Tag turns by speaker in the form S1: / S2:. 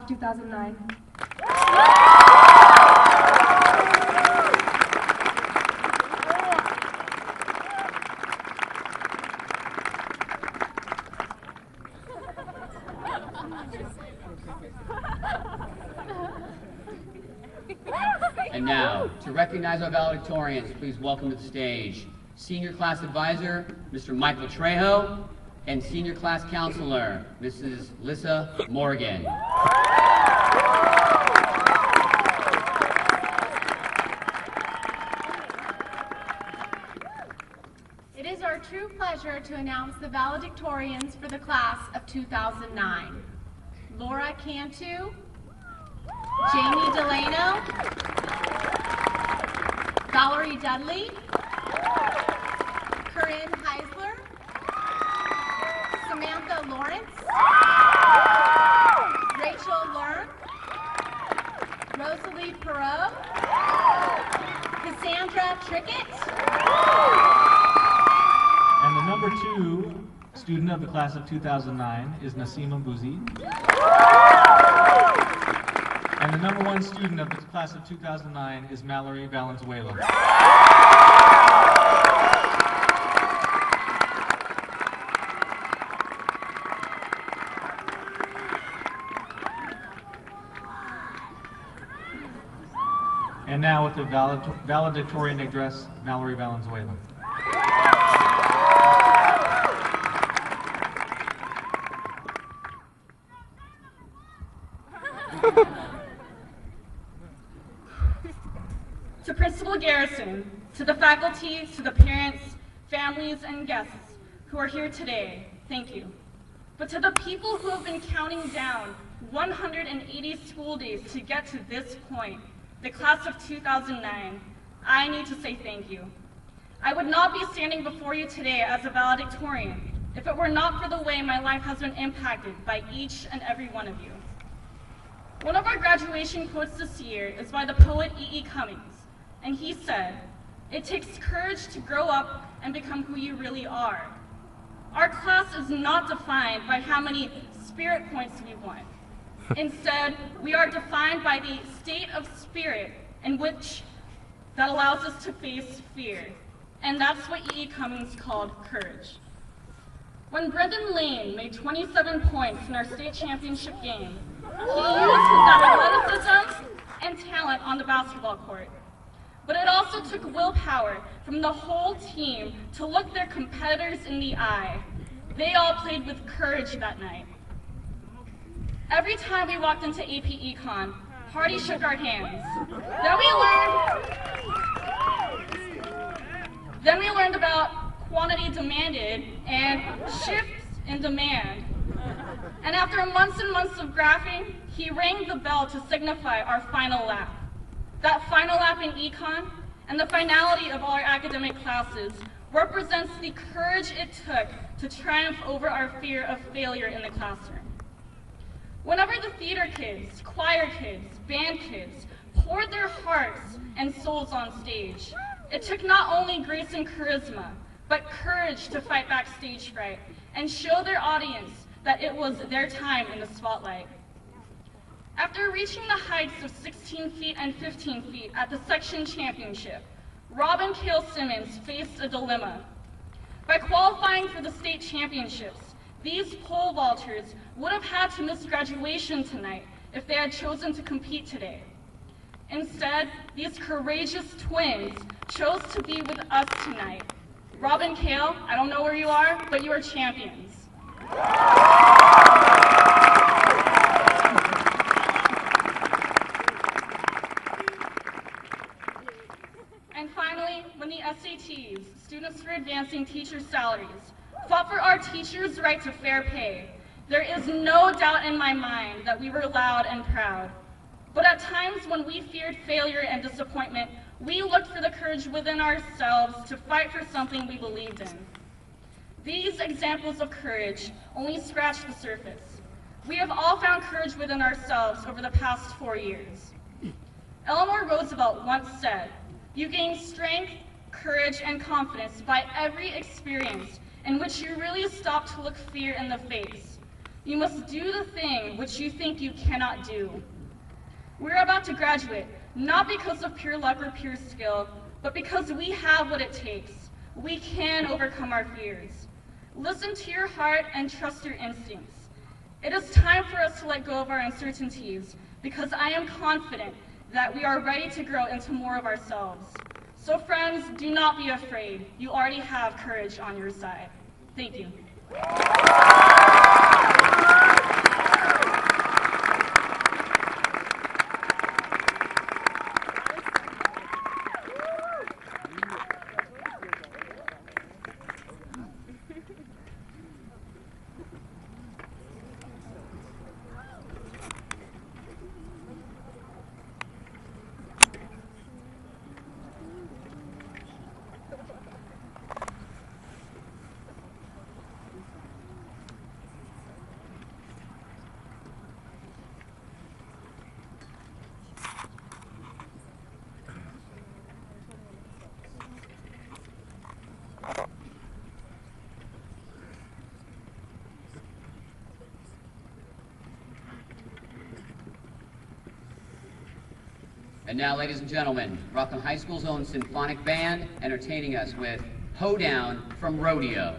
S1: 2009.
S2: And now, to recognize our valedictorians, please welcome to the stage Senior Class Advisor, Mr. Michael Trejo, and Senior Class Counselor, Mrs. Lissa Morgan.
S3: It is our true pleasure to announce the valedictorians for the class of 2009. Laura Cantu, Jamie Delano, Valerie Dudley, Corinne Heisler, Samantha Lawrence, Rachel Learn, Rosalie Perot, Cassandra Trickett,
S4: and the number 2 student of the class of 2009 is Nasima Bouzi. And the number 1 student of the class of 2009 is Mallory Valenzuela. And now with the valedictorian address, Mallory Valenzuela.
S5: To Principal Garrison, to the faculty, to the parents, families, and guests who are here today, thank you. But to the people who have been counting down 180 school days to get to this point, the class of 2009, I need to say thank you. I would not be standing before you today as a valedictorian if it were not for the way my life has been impacted by each and every one of you. One of our graduation quotes this year is by the poet E.E. Cummings, and he said, "It takes courage to grow up and become who you really are." Our class is not defined by how many spirit points we won. Instead, we are defined by the state of spirit in which that allows us to face fear. And that's what E.E. Cummings called courage. When Brendan Lane made 27 points in our state championship game, he used his athleticism and talent on the basketball court. But it also took willpower from the whole team to look their competitors in the eye. They all played with courage that night. Every time we walked into AP Econ, Hardy shook our hands. Then we learned about quantity demanded and shifts in demand. And after months and months of graphing, he rang the bell to signify our final lap. That final lap in Econ and the finality of all our academic classes represents the courage it took to triumph over our fear of failure in the classroom. Whenever the theater kids, choir kids, band kids poured their hearts and souls on stage, it took not only grace and charisma, but courage to fight back stage fright and show their audience that it was their time in the spotlight. After reaching the heights of 16 feet and 15 feet at the section championship, Rob and Kale Simmons faced a dilemma. By qualifying for the state championships, these pole vaulters would have had to miss graduation tonight if they had chosen to compete today. Instead, these courageous twins chose to be with us tonight. Rob and Kale, I don't know where you are, but you are champions. And finally, when the SATs, Students for Advancing Teacher Salaries, fought for our teachers' right to fair pay, there is no doubt in my mind that we were loud and proud. But at times when we feared failure and disappointment, we looked for the courage within ourselves to fight for something we believed in. These examples of courage only scratch the surface. We have all found courage within ourselves over the past 4 years. Eleanor Roosevelt once said, "You gain strength, courage, and confidence by every experience in which you really stop to look fear in the face. You must do the thing which you think you cannot do. We're about to graduate, not because of pure luck or pure skill, but because we have what it takes. We can overcome our fears. Listen to your heart and trust your instincts. It is time for us to let go of our uncertainties, because I am confident that we are ready to grow into more of ourselves. So friends, do not be afraid. You already have courage on your side. Thank you.
S2: And now, ladies and gentlemen, Rockland High School's own symphonic band entertaining us with Hoedown from Rodeo.